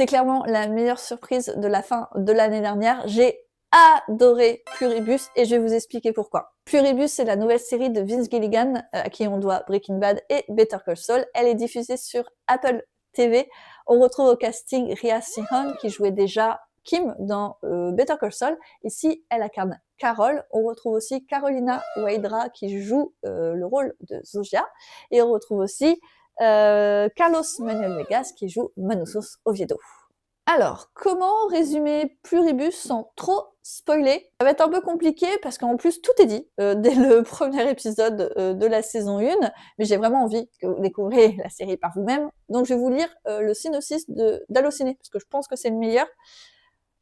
C'est clairement la meilleure surprise de la fin de l'année dernière. J'ai adoré Pluribus et je vais vous expliquer pourquoi. Pluribus, c'est la nouvelle série de Vince Gilligan, à qui on doit Breaking Bad et Better Call Saul. Elle est diffusée sur Apple TV. On retrouve au casting Rhea Seehon, qui jouait déjà Kim dans Better Call Saul. Ici, elle incarne Carol. On retrouve aussi Carolina Waidra, qui joue le rôle de Zosia. Et on retrouve aussi Carlos Manuel Vegas, qui joue Manoussos Oviedo. Alors, comment résumer Pluribus sans trop spoiler? Ça va être un peu compliqué parce qu'en plus tout est dit dès le premier épisode de la saison 1, mais j'ai vraiment envie que vous découvriez la série par vous-même. Donc je vais vous lire le synopsis d'Allociné, parce que je pense que c'est le meilleur.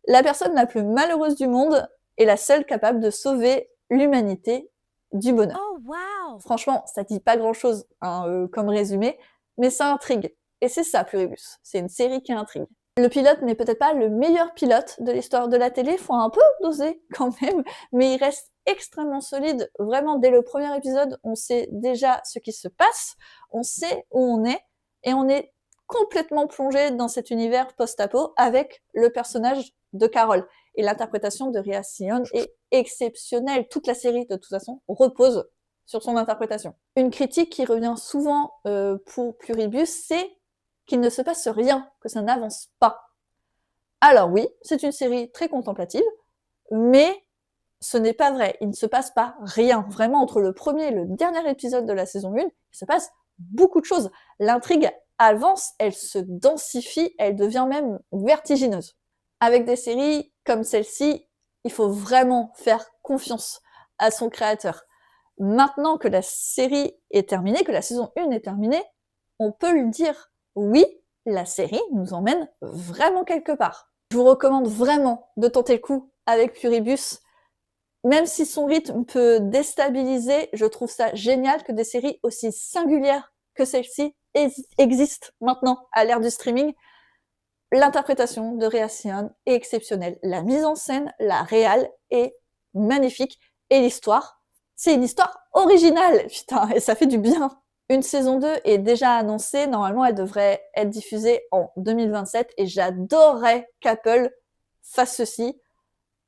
La personne la plus malheureuse du monde est la seule capable de sauver l'humanité du bonheur. Oh, wow! Franchement, ça dit pas grand-chose comme résumé, mais ça intrigue. Et c'est ça, Pluribus. C'est une série qui intrigue. Le pilote n'est peut-être pas le meilleur pilote de l'histoire de la télé, faut un peu doser quand même, mais il reste extrêmement solide. Vraiment, dès le premier épisode, on sait déjà ce qui se passe, on sait où on est, et on est complètement plongé dans cet univers post-apo avec le personnage de Carol. Et l'interprétation de Rhea Seehon est exceptionnelle. Toute la série, de toute façon, repose sur son interprétation. Une critique qui revient souvent pour Pluribus, c'est qu'il ne se passe rien, que ça n'avance pas. Alors oui, c'est une série très contemplative, mais ce n'est pas vrai. Il ne se passe pas rien. Vraiment, entre le premier et le dernier épisode de la saison 1, il se passe beaucoup de choses. L'intrigue avance, elle se densifie, elle devient même vertigineuse. Avec des séries comme celle-ci, il faut vraiment faire confiance à son créateur. Maintenant que la série est terminée, que la saison 1 est terminée, on peut le dire. Oui, la série nous emmène vraiment quelque part. Je vous recommande vraiment de tenter le coup avec Pluribus. Même si son rythme peut déstabiliser, je trouve ça génial que des séries aussi singulières que celle-ci existent maintenant à l'ère du streaming. L'interprétation de Rhea Seehon est exceptionnelle. La mise en scène, la réal est magnifique. Et l'histoire, c'est une histoire originale, putain, et ça fait du bien. Une saison 2 est déjà annoncée, normalement elle devrait être diffusée en 2027, et j'adorerais qu'Apple fasse ceci.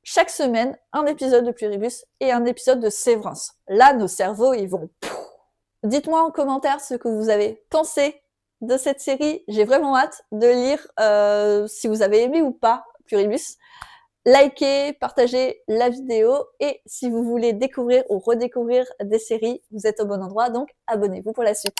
Chaque semaine, un épisode de Pluribus et un épisode de Sévrance. Là, nos cerveaux, ils vont... Dites-moi en commentaire ce que vous avez pensé de cette série. J'ai vraiment hâte de lire si vous avez aimé ou pas Pluribus. Likez, partagez la vidéo et si vous voulez découvrir ou redécouvrir des séries, vous êtes au bon endroit, donc abonnez-vous pour la suite.